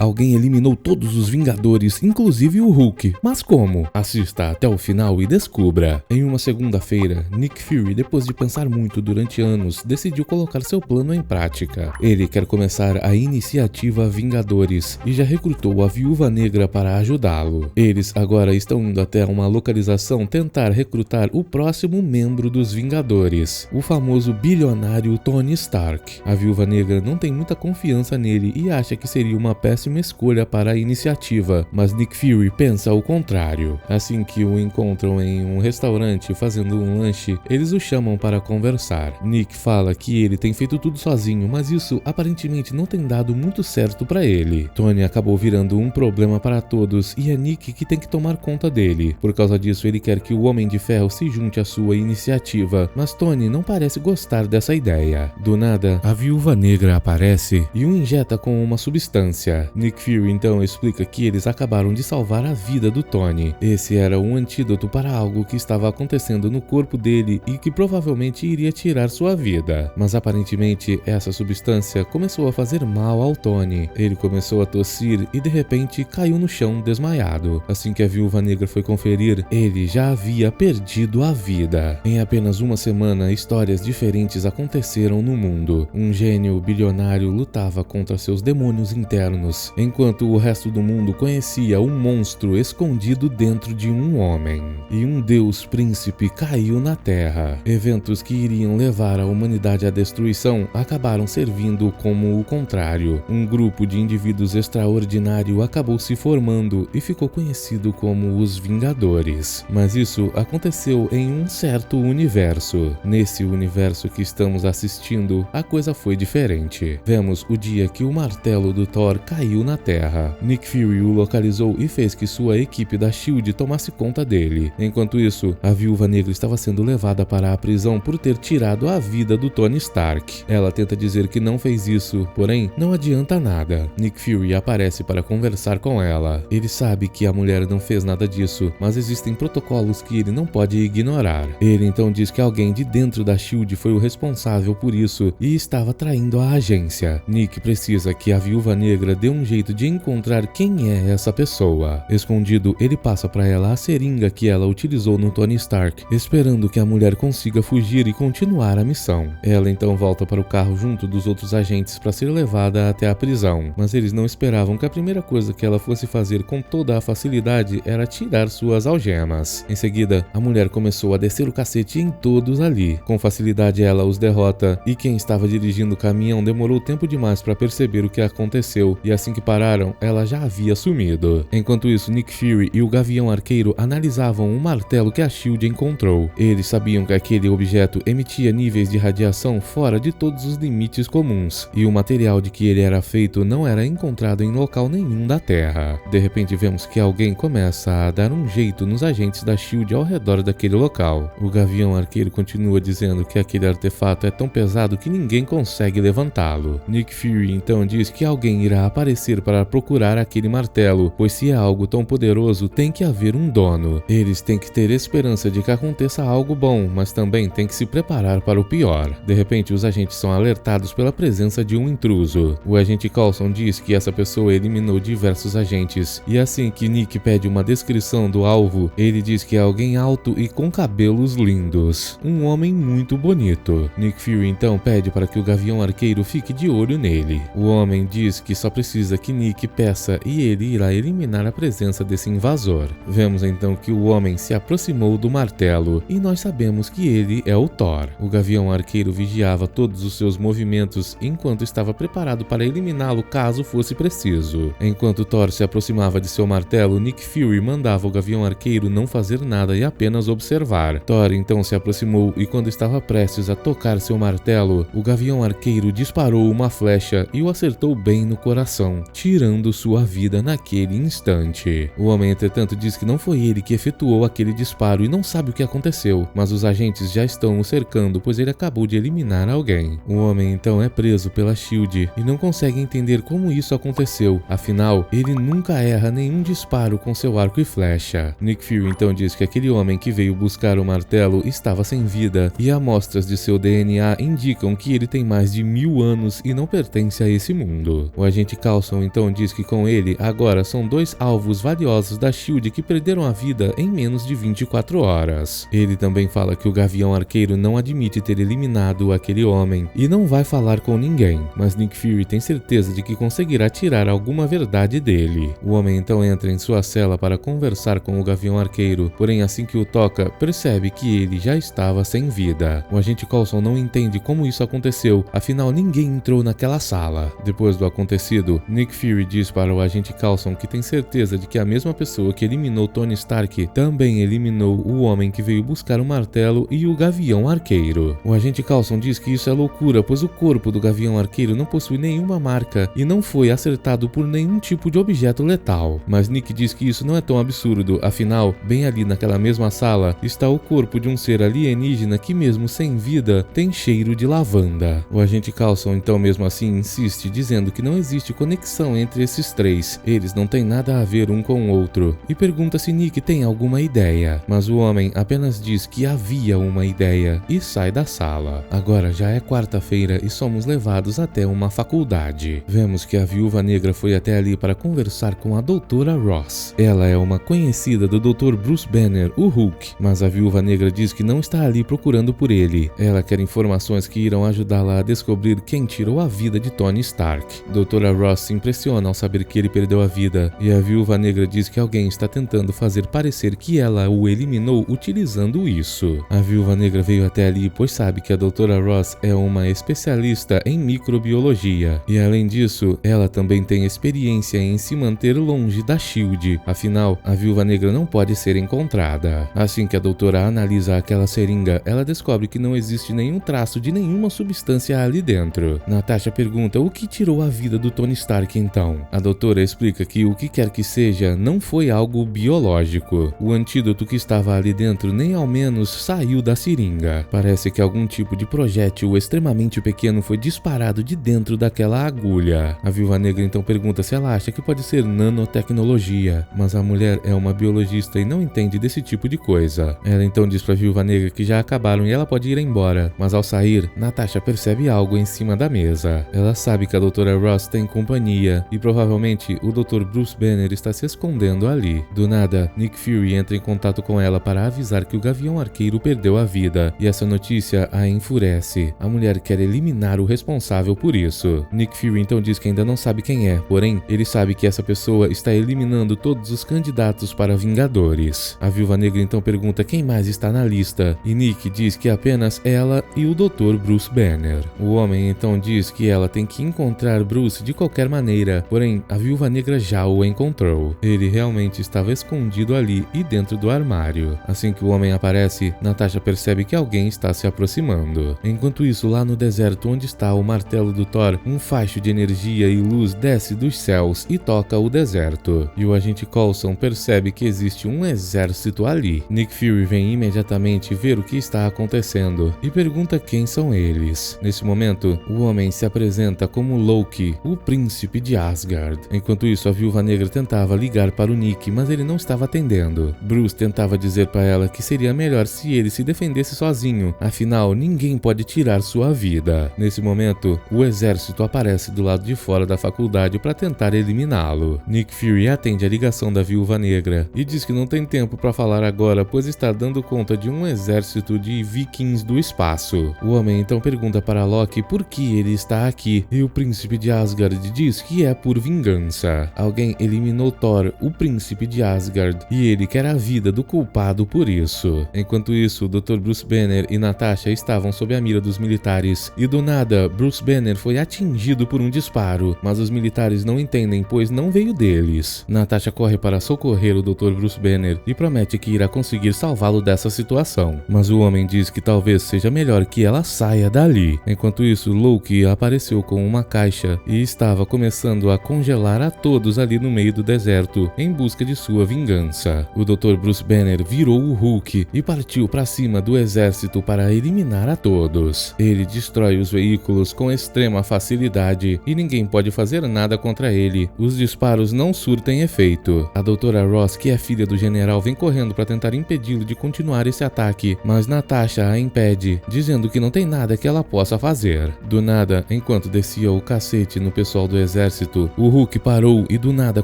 alguém eliminou todos os Vingadores, inclusive o Hulk. Mas como? Assista até o final e descubra. Em uma segunda-feira, Nick Fury, depois de pensar muito durante anos, decidiu colocar seu plano em prática. Ele quer começar a iniciativa Vingadores e já recrutou a Viúva Negra para ajudá-lo. Eles agora estão indo até uma localização tentar recrutar o próximo membro dos Vingadores, o famoso bilionário Tony Stark. A Viúva Negra não tem muita confiança nele e acha que seria uma péssima escolha para a iniciativa, mas Nick Fury pensa o contrário. Assim que o encontram em um restaurante fazendo um lanche, eles o chamam para conversar. Nick fala que ele tem feito tudo sozinho, mas isso aparentemente não tem dado muito certo para ele. Tony acabou virando um problema para todos e é Nick que tem que tomar conta dele. Por causa disso, ele quer que o Homem de Ferro se junte à sua iniciativa, mas Tony não parece gostar dessa ideia. Do nada, a Viúva Negra aparece e o injeta com uma substância. Nick Fury então explica que eles acabaram de salvar a vida do Tony. Esse era um antídoto para algo que estava acontecendo no corpo dele e que provavelmente iria tirar sua vida. Mas aparentemente essa substância começou a fazer mal ao Tony. Ele começou a tossir e de repente caiu no chão desmaiado. Assim que a Viúva Negra foi conferir, ele já havia perdido a vida. Em apenas uma semana, histórias diferentes aconteceram no mundo. Um gênio bilionário lutava contra seus demônios internos, enquanto o resto do mundo conhecia um monstro escondido dentro de um homem. E um deus príncipe caiu na Terra. Eventos que iriam levar a humanidade à destruição acabaram servindo como o contrário. Um grupo de indivíduos extraordinário acabou se formando e ficou conhecido como os Vingadores. Mas isso aconteceu em um certo universo. Nesse universo que estamos assistindo, a coisa foi diferente. Vemos o dia que o martelo do Thor caiu na Terra. Nick Fury o localizou e fez que sua equipe da SHIELD tomasse conta dele. Enquanto isso, a Viúva Negra estava sendo levada para a prisão por ter tirado a vida do Tony Stark. Ela tenta dizer que não fez isso, porém, não adianta nada. Nick Fury aparece para conversar com ela. Ele sabe que a mulher não fez nada disso, mas existem protocolos que ele não pode ignorar. Ele então diz que alguém de dentro da SHIELD foi o responsável por isso e estava traindo a agência. Nick precisa que a Viúva Negra dê um jeito de encontrar quem é essa pessoa. Escondido, ele passa para ela a seringa que ela utilizou no Tony Stark, esperando que a mulher consiga fugir e continuar a missão. Ela então volta para o carro junto dos outros agentes para ser levada até a prisão, mas eles não esperavam que a primeira coisa que ela fosse fazer com toda a facilidade era tirar suas algemas. Em seguida, a mulher começou a descer o cacete em todos ali. Com facilidade ela os derrota e quem estava dirigindo o caminhão demorou tempo demais para perceber o que aconteceu e assim que pararam, ela já havia sumido. Enquanto isso, Nick Fury e o Gavião Arqueiro analisavam o martelo que a SHIELD encontrou. Eles sabiam que aquele objeto emitia níveis de radiação fora de todos os limites comuns e o material de que ele era feito não era encontrado em local nenhum da Terra. De repente vemos que alguém começa a dar um jeito nos agentes da SHIELD ao redor daquele local. O Gavião Arqueiro continua dizendo que aquele artefato é tão pesado que ninguém consegue levantá-lo. Nick Fury então diz que alguém irá aparecer para procurar aquele martelo, pois se é algo tão poderoso, tem que haver um dono. Eles têm que ter esperança de que aconteça algo bom, mas também têm que se preparar para o pior. De repente, os agentes são alertados pela presença de um intruso. O agente Coulson diz que essa pessoa eliminou diversos agentes, e assim que Nick pede uma descrição do alvo, ele diz que é alguém alto e com cabelos lindos. Um homem muito bonito. Nick Fury então pede para que o Gavião Arqueiro fique de olho nele. O homem diz que só precisa que Nick peça e ele irá eliminar a presença desse invasor. Vemos então que o homem se aproximou do martelo e nós sabemos que ele é o Thor. O Gavião Arqueiro vigiava todos os seus movimentos enquanto estava preparado para eliminá-lo caso fosse preciso. Enquanto Thor se aproximava de seu martelo, Nick Fury mandava o Gavião Arqueiro não fazer nada e apenas observar. Thor então se aproximou e quando estava prestes a tocar seu martelo, o Gavião Arqueiro disparou uma flecha e o acertou bem no coração, tirando sua vida naquele instante. O homem, entretanto, diz que não foi ele que efetuou aquele disparo e não sabe o que aconteceu, mas os agentes já estão o cercando, pois ele acabou de eliminar alguém. O homem então é preso pela SHIELD e não consegue entender como isso aconteceu, afinal, ele nunca erra nenhum disparo com seu arco e flecha. Nick Fury então diz que aquele homem que veio buscar o martelo estava sem vida e amostras de seu DNA indicam que ele tem mais de 1000 anos e não pertence a esse mundo. O agente Coulson Coulson então diz que com ele agora são 2 alvos valiosos da SHIELD que perderam a vida em menos de 24 horas. Ele também fala que o Gavião Arqueiro não admite ter eliminado aquele homem e não vai falar com ninguém, mas Nick Fury tem certeza de que conseguirá tirar alguma verdade dele. O homem então entra em sua cela para conversar com o Gavião Arqueiro, porém assim que o toca, percebe que ele já estava sem vida. O agente Coulson não entende como isso aconteceu, afinal ninguém entrou naquela sala. Depois do acontecido, Nick Fury diz para o agente Coulson que tem certeza de que a mesma pessoa que eliminou Tony Stark também eliminou o homem que veio buscar o martelo e o Gavião Arqueiro. O agente Coulson diz que isso é loucura, pois o corpo do Gavião Arqueiro não possui nenhuma marca e não foi acertado por nenhum tipo de objeto letal. Mas Nick diz que isso não é tão absurdo, afinal, bem ali naquela mesma sala está o corpo de um ser alienígena que mesmo sem vida tem cheiro de lavanda. O agente Coulson então mesmo assim insiste, dizendo que não existe conexão entre esses 3, eles não têm nada a ver um com o outro, e pergunta se Nick tem alguma ideia, mas o homem apenas diz que havia uma ideia e sai da sala. Agora já é quarta-feira e somos levados até uma faculdade. Vemos que a Viúva Negra foi até ali para conversar com a Doutora Ross. Ela é uma conhecida do Dr. Bruce Banner, o Hulk, mas a Viúva Negra diz que não está ali procurando por ele. Ela quer informações que irão ajudá-la a descobrir quem tirou a vida de Tony Stark. Doutora Ross se impressiona ao saber que ele perdeu a vida, e a Viúva Negra diz que alguém está tentando fazer parecer que ela o eliminou utilizando isso. A Viúva Negra veio até ali pois sabe que a Doutora Ross é uma especialista em microbiologia, e além disso, ela também tem experiência em se manter longe da SHIELD, afinal, a Viúva Negra não pode ser encontrada. Assim que a doutora analisa aquela seringa, ela descobre que não existe nenhum traço de nenhuma substância ali dentro. Natasha pergunta o que tirou a vida do Tony Stark então. A doutora explica que o que quer que seja não foi algo biológico. O antídoto que estava ali dentro nem ao menos saiu da seringa. Parece que algum tipo de projétil extremamente pequeno foi disparado de dentro daquela agulha. A Viúva Negra então pergunta se ela acha que pode ser nanotecnologia, mas a mulher é uma biologista e não entende desse tipo de coisa. Ela então diz para a Viúva Negra que já acabaram e ela pode ir embora, mas ao sair, Natasha percebe algo em cima da mesa. Ela sabe que a Doutora Ross tem companhia e provavelmente o Dr. Bruce Banner está se escondendo ali. Do nada, Nick Fury entra em contato com ela para avisar que o Gavião Arqueiro perdeu a vida, e essa notícia a enfurece. A mulher quer eliminar o responsável por isso. Nick Fury então diz que ainda não sabe quem é, porém, ele sabe que essa pessoa está eliminando todos os candidatos para Vingadores. A Viúva Negra então pergunta quem mais está na lista, e Nick diz que apenas ela e o Dr. Bruce Banner. O homem então diz que ela tem que encontrar Bruce de qualquer maneira, porém, a Viúva Negra já o encontrou. Ele realmente estava escondido ali e dentro do armário. Assim que o homem aparece, Natasha percebe que alguém está se aproximando. Enquanto isso, lá no deserto onde está o martelo do Thor, um facho de energia e luz desce dos céus e toca o deserto. E o agente Coulson percebe que existe um exército ali. Nick Fury vem imediatamente ver o que está acontecendo e pergunta quem são eles. Nesse momento, o homem se apresenta como Loki, o príncipe de Asgard. Enquanto isso, a Viúva Negra tentava ligar para o Nick, mas ele não estava atendendo. Bruce tentava dizer para ela que seria melhor se ele se defendesse sozinho, afinal, ninguém pode tirar sua vida. Nesse momento, o exército aparece do lado de fora da faculdade para tentar eliminá-lo. Nick Fury atende a ligação da Viúva Negra e diz que não tem tempo para falar agora, pois está dando conta de um exército de vikings do espaço. O homem então pergunta para Loki por que ele está aqui, e o príncipe de Asgard diz que é por vingança. Alguém eliminou Thor, o príncipe de Asgard, e ele quer a vida do culpado por isso. Enquanto isso, o Dr. Bruce Banner e Natasha estavam sob a mira dos militares, e do nada, Bruce Banner foi atingido por um disparo, mas os militares não entendem, pois não veio deles. Natasha corre para socorrer o Dr. Bruce Banner e promete que irá conseguir salvá-lo dessa situação, mas o homem diz que talvez seja melhor que ela saia dali. Enquanto isso, Loki apareceu com uma caixa e estava começando a congelar a todos ali no meio do deserto, em busca de sua vingança. O Dr. Bruce Banner virou o Hulk e partiu para cima do exército para eliminar a todos. Ele destrói os veículos com extrema facilidade e ninguém pode fazer nada contra ele. Os disparos não surtem efeito. A Doutora Ross, que é filha do general, vem correndo para tentar impedi-lo de continuar esse ataque, mas Natasha a impede, dizendo que não tem nada que ela possa fazer. Do nada, enquanto descia o cacete no pessoal do exército, exército, o Hulk parou e do nada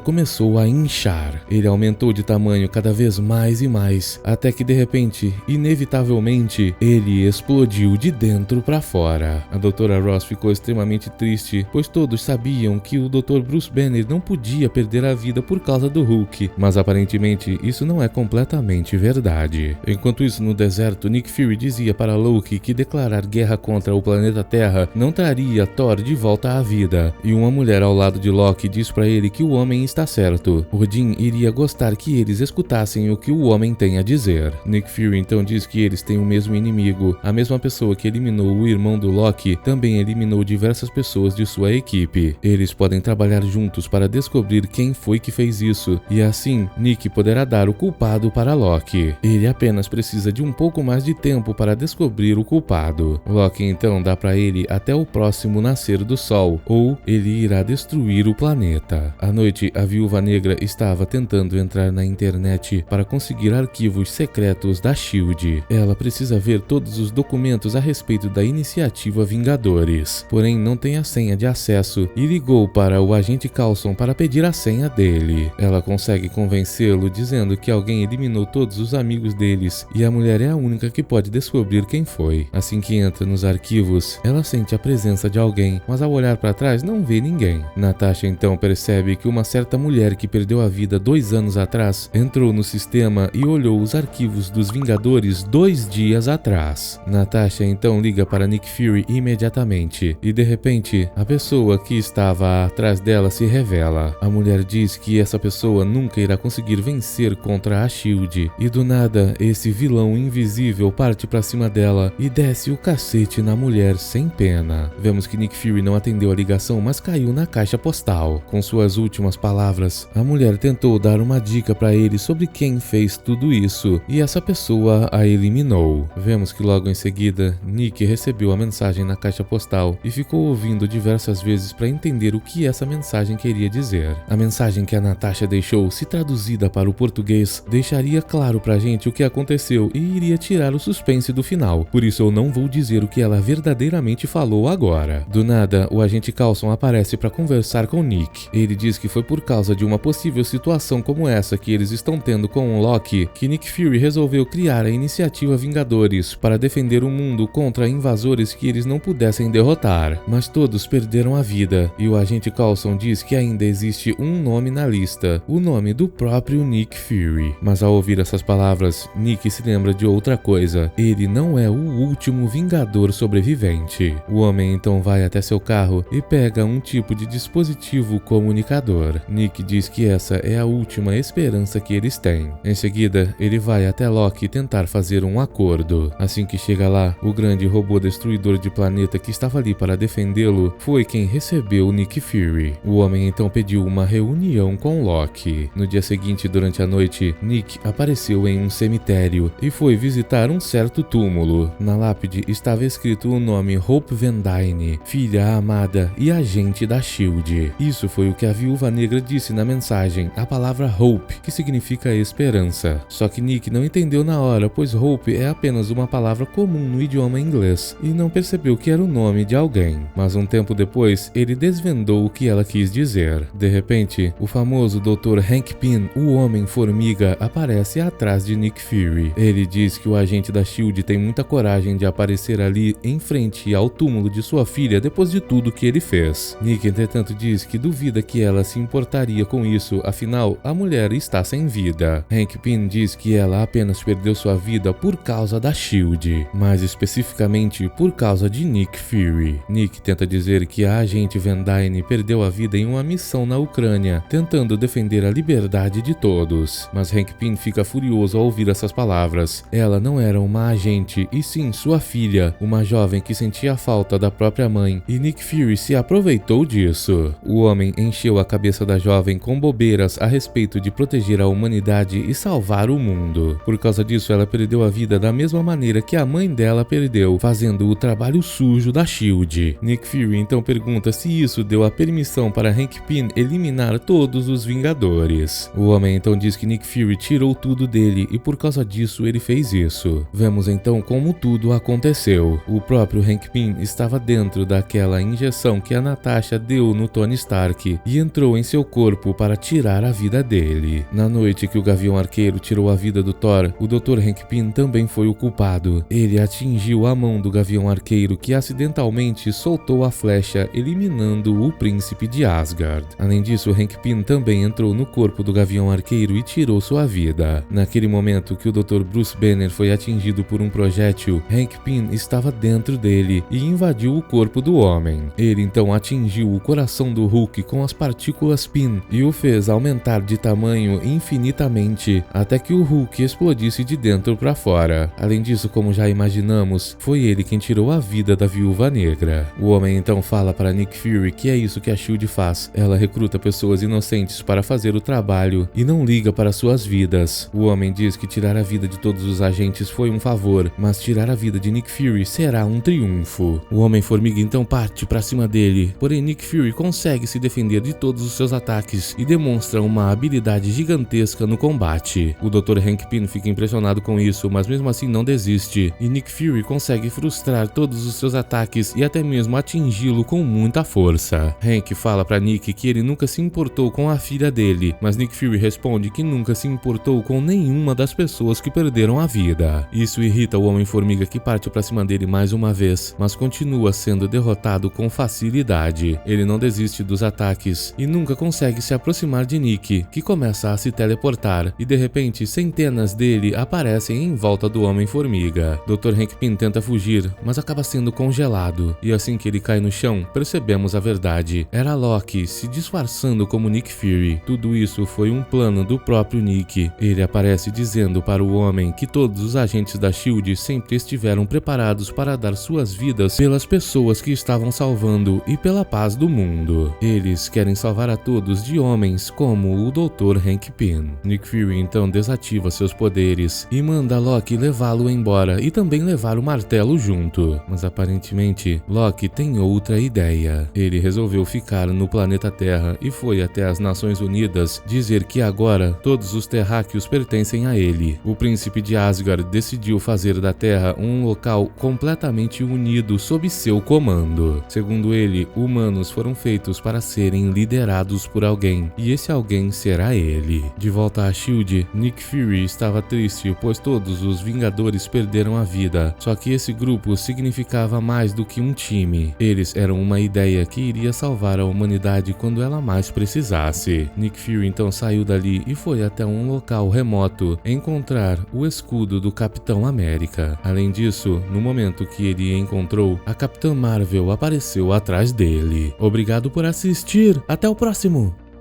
começou a inchar. Ele aumentou de tamanho cada vez mais e mais, até que de repente, inevitavelmente, ele explodiu de dentro para fora. A Dra. Ross ficou extremamente triste, pois todos sabiam que o Dr. Bruce Banner não podia perder a vida por causa do Hulk, mas aparentemente isso não é completamente verdade. Enquanto isso, no deserto, Nick Fury dizia para Loki que declarar guerra contra o planeta Terra não traria Thor de volta à vida, e uma mulher ao lado de Loki diz para ele que o homem está certo. Odin iria gostar que eles escutassem o que o homem tem a dizer. Nick Fury então diz que eles têm o mesmo inimigo, a mesma pessoa que eliminou o irmão do Loki também eliminou diversas pessoas de sua equipe. Eles podem trabalhar juntos para descobrir quem foi que fez isso, e assim Nick poderá dar o culpado para Loki. Ele apenas precisa de um pouco mais de tempo para descobrir o culpado. Loki então dá para ele até o próximo nascer do sol, ou ele irá destruir o planeta. À noite, a Viúva Negra estava tentando entrar na internet para conseguir arquivos secretos da SHIELD. Ela precisa ver todos os documentos a respeito da iniciativa Vingadores, porém não tem a senha de acesso e ligou para o agente Coulson para pedir a senha dele. Ela consegue convencê-lo dizendo que alguém eliminou todos os amigos deles e a mulher é a única que pode descobrir quem foi. Assim que entra nos arquivos, ela sente a presença de alguém, mas ao olhar para trás não vê ninguém. Natasha então percebe que uma certa mulher que perdeu a vida 2 anos atrás entrou no sistema e olhou os arquivos dos Vingadores 2 dias atrás. Natasha então liga para Nick Fury imediatamente e de repente a pessoa que estava atrás dela se revela. A mulher diz que essa pessoa nunca irá conseguir vencer contra a SHIELD e do nada esse vilão invisível parte para cima dela e desce o cacete na mulher sem pena. Vemos que Nick Fury não atendeu a ligação, mas caiu na caixa postal. Com suas últimas palavras, a mulher tentou dar uma dica para ele sobre quem fez tudo isso e essa pessoa a eliminou. Vemos que logo em seguida, Nick recebeu a mensagem na caixa postal e ficou ouvindo diversas vezes para entender o que essa mensagem queria dizer. A mensagem que a Natasha deixou, se traduzida para o português, deixaria claro pra gente o que aconteceu e iria tirar o suspense do final. Por isso eu não vou dizer o que ela verdadeiramente falou agora. Do nada, o agente Coulson aparece para conversar com Nick. Ele diz que foi por causa de uma possível situação como essa que eles estão tendo com o Loki que Nick Fury resolveu criar a iniciativa Vingadores para defender o mundo contra invasores que eles não pudessem derrotar. Mas todos perderam a vida e o agente Coulson diz que ainda existe um nome na lista, o nome do próprio Nick Fury. Mas ao ouvir essas palavras, Nick se lembra de outra coisa. Ele não é o último Vingador sobrevivente. O homem então vai até seu carro e pega um tipo de dispositivo comunicador. Nick diz que essa é a última esperança que eles têm. Em seguida, ele vai até Loki tentar fazer um acordo. Assim que chega lá, o grande robô destruidor de planeta que estava ali para defendê-lo foi quem recebeu Nick Fury. O homem então pediu uma reunião com Loki. No dia seguinte, durante a noite, Nick apareceu em um cemitério e foi visitar um certo túmulo. Na lápide estava escrito o nome Hope Van Dyne, filha amada e agente da SHIELD. Isso foi o que a Viúva Negra disse na mensagem, a palavra Hope, que significa esperança. Só que Nick não entendeu na hora, pois Hope é apenas uma palavra comum no idioma inglês e não percebeu que era o nome de alguém. Mas um tempo depois, ele desvendou o que ela quis dizer. De repente, o famoso Dr. Hank Pym, o Homem-Formiga, aparece atrás de Nick Fury. Ele diz que o agente da SHIELD tem muita coragem de aparecer ali em frente ao túmulo de sua filha depois de tudo que ele fez. Nick, entretanto, diz que duvida que ela se importaria com isso, afinal, a mulher está sem vida. Hank Pym diz que ela apenas perdeu sua vida por causa da SHIELD, mais especificamente por causa de Nick Fury. Nick tenta dizer que a agente Van Dyne perdeu a vida em uma missão na Ucrânia, tentando defender a liberdade de todos. Mas Hank Pym fica furioso ao ouvir essas palavras. Ela não era uma agente, e sim sua filha, uma jovem que sentia falta da própria mãe, e Nick Fury se aproveitou disso. O homem encheu a cabeça da jovem com bobeiras a respeito de proteger a humanidade e salvar o mundo. Por causa disso, ela perdeu a vida da mesma maneira que a mãe dela perdeu, fazendo o trabalho sujo da SHIELD. Nick Fury então pergunta se isso deu a permissão para Hank Pym eliminar todos os Vingadores. O homem então diz que Nick Fury tirou tudo dele e por causa disso ele fez isso. Vemos então como tudo aconteceu. O próprio Hank Pym estava dentro daquela injeção que a Natasha deu confiou no Tony Stark e entrou em seu corpo para tirar a vida dele. Na noite que o Gavião Arqueiro tirou a vida do Thor, o Dr. Hank Pym também foi o culpado. Ele atingiu a mão do Gavião Arqueiro, que acidentalmente soltou a flecha, eliminando o príncipe de Asgard. Além disso, Hank Pym também entrou no corpo do Gavião Arqueiro e tirou sua vida. Naquele momento que o Dr. Bruce Banner foi atingido por um projétil, Hank Pym estava dentro dele e invadiu o corpo do homem. Ele então atingiu o coração do Hulk com as partículas Pym e o fez aumentar de tamanho infinitamente, até que o Hulk explodisse de dentro para fora. Além disso, como já imaginamos, foi ele quem tirou a vida da Viúva Negra. O homem então fala para Nick Fury que é isso que a SHIELD faz. Ela recruta pessoas inocentes para fazer o trabalho e não liga para suas vidas. O homem diz que tirar a vida de todos os agentes foi um favor, mas tirar a vida de Nick Fury será um triunfo. O Homem-Formiga então parte para cima dele, porém Nick Fury consegue se defender de todos os seus ataques e demonstra uma habilidade gigantesca no combate. O Dr. Hank Pym fica impressionado com isso, mas mesmo assim não desiste, e Nick Fury consegue frustrar todos os seus ataques e até mesmo atingi-lo com muita força. Hank fala para Nick que ele nunca se importou com a filha dele, mas Nick Fury responde que nunca se importou com nenhuma das pessoas que perderam a vida. Isso irrita o Homem-Formiga, que parte para cima dele mais uma vez, mas continua sendo derrotado com facilidade. Ele não desiste dos ataques e nunca consegue se aproximar de Nick, que começa a se teleportar, e de repente centenas dele aparecem em volta do Homem-Formiga. Dr. Hank Pym tenta fugir, mas acaba sendo congelado, e assim que ele cai no chão, percebemos a verdade. Era Loki se disfarçando como Nick Fury. Tudo isso foi um plano do próprio Nick. Ele aparece dizendo para o homem que todos os agentes da SHIELD sempre estiveram preparados para dar suas vidas pelas pessoas que estavam salvando e pela paz do mundo. Eles querem salvar a todos de homens como o Dr. Hank Pym. Nick Fury então desativa seus poderes e manda Loki levá-lo embora e também levar o martelo junto. Mas aparentemente Loki tem outra ideia. Ele resolveu ficar no planeta Terra e foi até as Nações Unidas dizer que agora todos os terráqueos pertencem a ele. O príncipe de Asgard decidiu fazer da Terra um local completamente unido sob seu comando. Segundo ele, humanos foram feitos para serem liderados por alguém, e esse alguém será ele. De volta a SHIELD, Nick Fury estava triste, pois todos os Vingadores perderam a vida, só que esse grupo significava mais do que um time. Eles eram uma ideia que iria salvar a humanidade quando ela mais precisasse. Nick Fury então saiu dali e foi até um local remoto encontrar o escudo do Capitão América. Além disso, no momento que ele encontrou, a Capitã Marvel apareceu atrás dele. Obrigado por assistir, até o próximo!